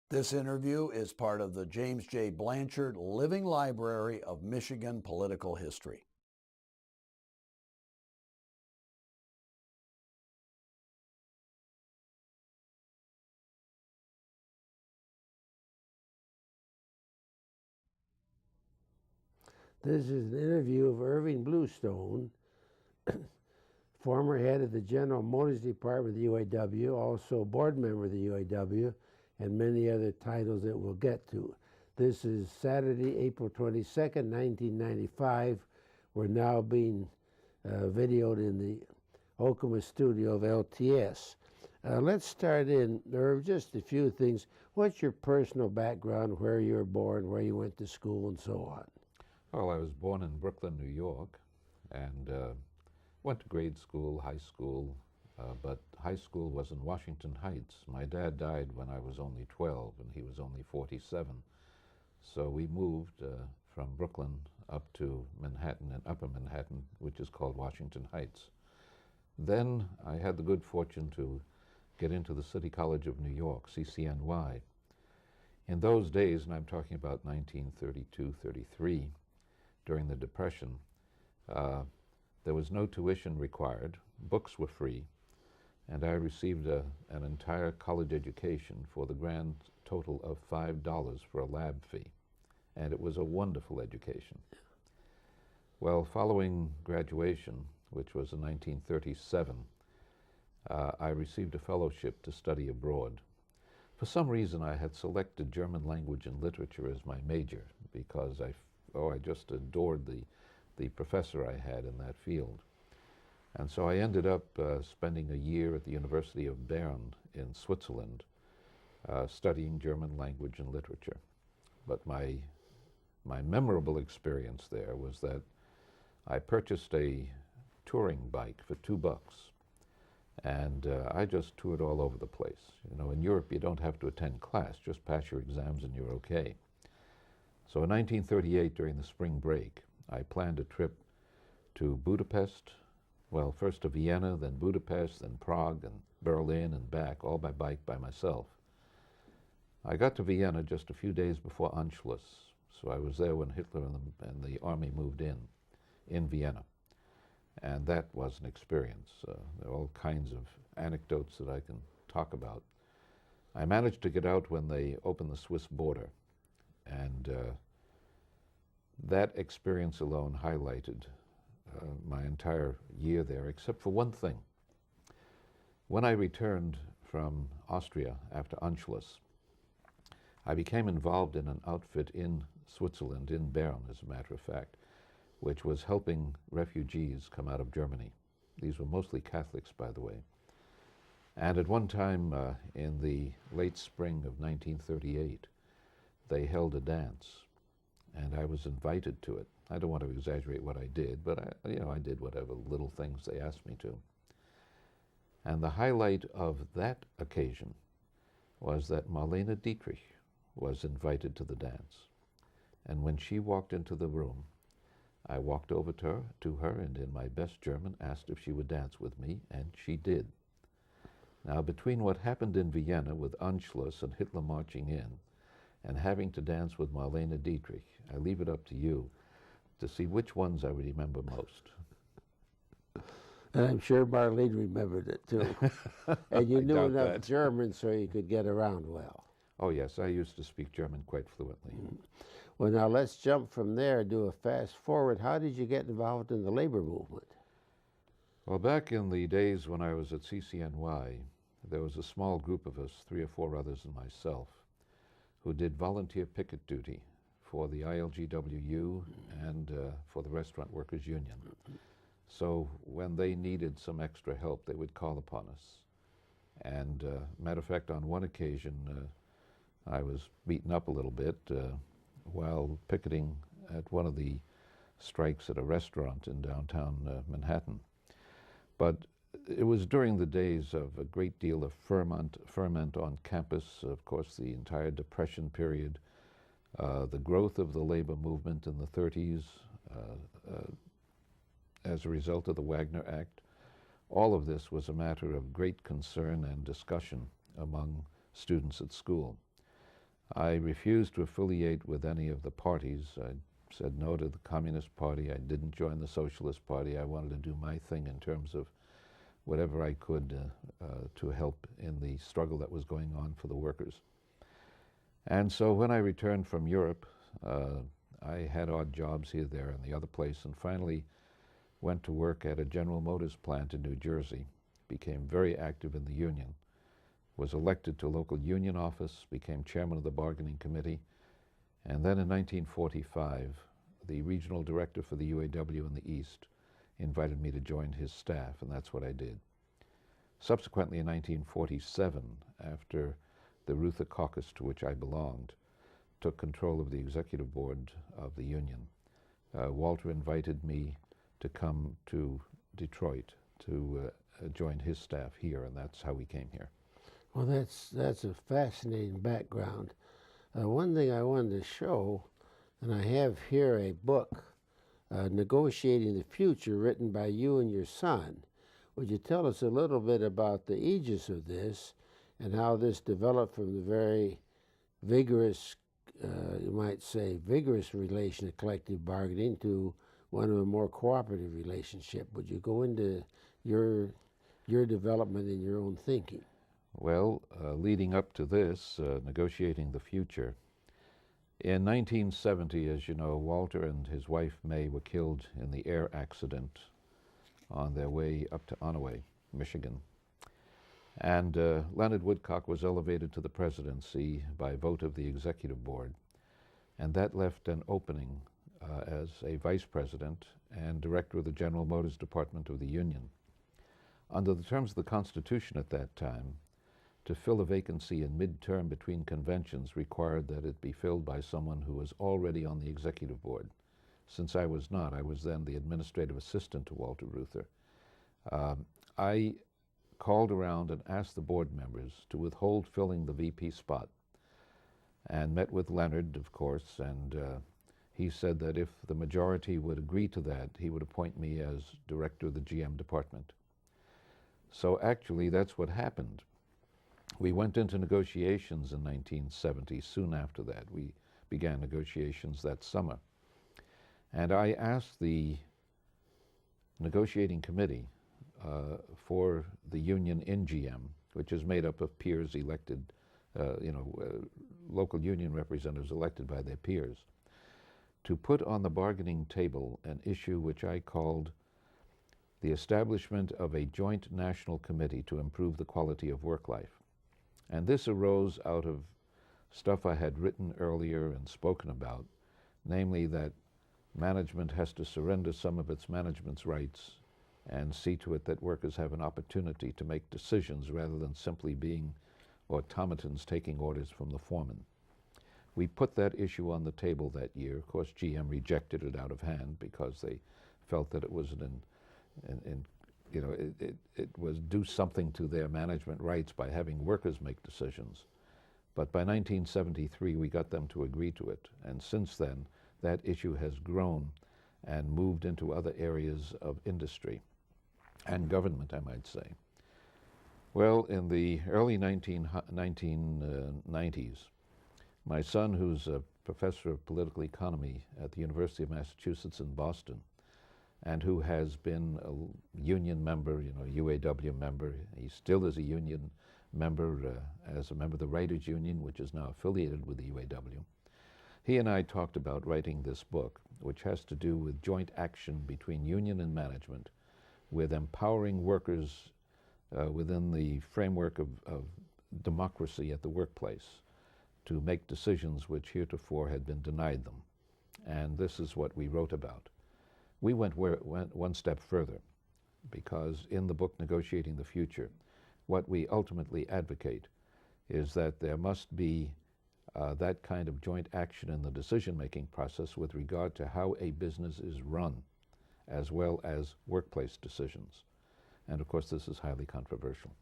This interview is part of the James J. Blanchard Living Library of Michigan Political History. This is an interview of Irving Bluestone, former head of the General Motors Department of the UAW, also board member of the UAW, and many other titles that we'll get to. This is Saturday, April 22nd, 1995. We're now being videoed in the Okemos studio of LTS. Let's start in, Irv, just a few things. What's your personal background, where you were born, where you went to school, and so on? Well, I was born in Brooklyn, New York, and went to grade school, high school, but high school was in Washington Heights. My dad died when I was only 12, and he was only 47. So we moved from Brooklyn up to Manhattan, and Upper Manhattan, which is called Washington Heights. Then I had the good fortune to get into the City College of New York, CCNY. In those days, and I'm talking about 1932, 33, during the Depression, there was no tuition required, books were free, and I received an entire college education for the grand total of $5 for a lab fee, and it was a wonderful education. Well, following graduation, which was in 1937, I received a fellowship to study abroad. For some reason, I had selected German language and literature as my major because I just adored the professor I had in that field. And so I ended up spending a year at the University of Bern in Switzerland studying German language and literature. But my memorable experience there was that I purchased a touring bike for $2, and I just toured all over the place. You know, in Europe you don't have to attend class, just pass your exams and you're okay. So in 1938, during the spring break, I planned a trip to Budapest, well, first to Vienna, then Budapest, then Prague, and Berlin, and back, all by bike by myself. I got to Vienna just a few days before Anschluss, so I was there when Hitler and the army moved in Vienna. And that was an experience. There are all kinds of anecdotes that I can talk about. I managed to get out when they opened the Swiss border, and that experience alone highlighted my entire year there, except for one thing. When I returned from Austria after Anschluss, I became involved in an outfit in Switzerland, in Bern, as a matter of fact, which was helping refugees come out of Germany. These were mostly Catholics, by the way. And at one time in the late spring of 1938, they held a dance, and I was invited to it. I don't want to exaggerate what I did, but I did whatever little things they asked me to. And the highlight of that occasion was that Marlene Dietrich was invited to the dance. And when she walked into the room, I walked over to her and in my best German asked if she would dance with me, and she did. Now, between what happened in Vienna with Anschluss and Hitler marching in, and having to dance with Marlene Dietrich, I leave it up to you to see which ones I remember most. And I'm sure Marlene remembered it too. And you knew enough German so you could get around well. Oh yes, I used to speak German quite fluently. Well, now let's jump from there, do a fast forward. How did you get involved in the labor movement? Well, back in the days when I was at CCNY, there was a small group of us, 3 or 4 others and myself, who did volunteer picket duty for the ILGWU and for the Restaurant Workers Union. So when they needed some extra help, they would call upon us. And matter of fact, on one occasion, I was beaten up a little bit while picketing at one of the strikes at a restaurant in downtown Manhattan. But it was during the days of a great deal of ferment on campus, of course, the entire Depression period, the growth of the labor movement in the 30s as a result of the Wagner Act. All of this was a matter of great concern and discussion among students at school. I refused to affiliate with any of the parties. I said no to the Communist Party. I didn't join the Socialist Party. I wanted to do my thing in terms of whatever I could to help in the struggle that was going on for the workers. And so when I returned from Europe, I had odd jobs here, there, and the other place, and finally went to work at a General Motors plant in New Jersey, became very active in the union, was elected to local union office, became chairman of the bargaining committee, and then in 1945, the regional director for the UAW in the East invited me to join his staff, and that's what I did. Subsequently, in 1947, after the Reuther caucus, to which I belonged, took control of the executive board of the union, Walter invited me to come to Detroit to join his staff here, and that's how we came here. Well, that's a fascinating background. One thing I wanted to show, and I have here a book, Negotiating the Future, written by you and your son. Would you tell us a little bit about the aegis of this and how this developed from the very vigorous, you might say, vigorous relation of collective bargaining to one of a more cooperative relationship? Would you go into your development and your own thinking? Well, leading up to this, Negotiating the Future, in 1970, as you know, Walter and his wife May were killed in the air accident on their way up to Onaway, Michigan. And Leonard Woodcock was elevated to the presidency by vote of the executive board, and that left an opening as a vice president and director of the General Motors Department of the Union. Under the terms of the Constitution at that time, to fill a vacancy in mid-term between conventions required that it be filled by someone who was already on the executive board. Since I was not, I was then the administrative assistant to Walter Reuther. I called around and asked the board members to withhold filling the VP spot, and met with Leonard, of course, and he said that if the majority would agree to that, he would appoint me as director of the GM department. So actually, that's what happened. We went into negotiations in 1970. Soon after that, we began negotiations that summer. And I asked the negotiating committee for the union in GM, which is made up of peers elected, local union representatives elected by their peers, to put on the bargaining table an issue which I called the establishment of a joint national committee to improve the quality of work life. And this arose out of stuff I had written earlier and spoken about, namely that management has to surrender some of its management's rights and see to it that workers have an opportunity to make decisions rather than simply being automatons taking orders from the foreman. We put that issue on the table that year. Of course, GM rejected it out of hand because they felt that it was it was do something to their management rights by having workers make decisions. But by 1973, we got them to agree to it. And since then, that issue has grown and moved into other areas of industry and government, I might say. Well, in the early 1990s, my son, who's a professor of political economy at the University of Massachusetts in Boston, and who has been a union member, UAW member. He still is a union member, as a member of the Writers Union, which is now affiliated with the UAW. He and I talked about writing this book, which has to do with joint action between union and management, with empowering workers within the framework of democracy at the workplace to make decisions which heretofore had been denied them. And this is what we wrote about. We went one step further, because in the book Negotiating the Future, what we ultimately advocate is that there must be that kind of joint action in the decision-making process with regard to how a business is run, as well as workplace decisions. And of course, this is highly controversial.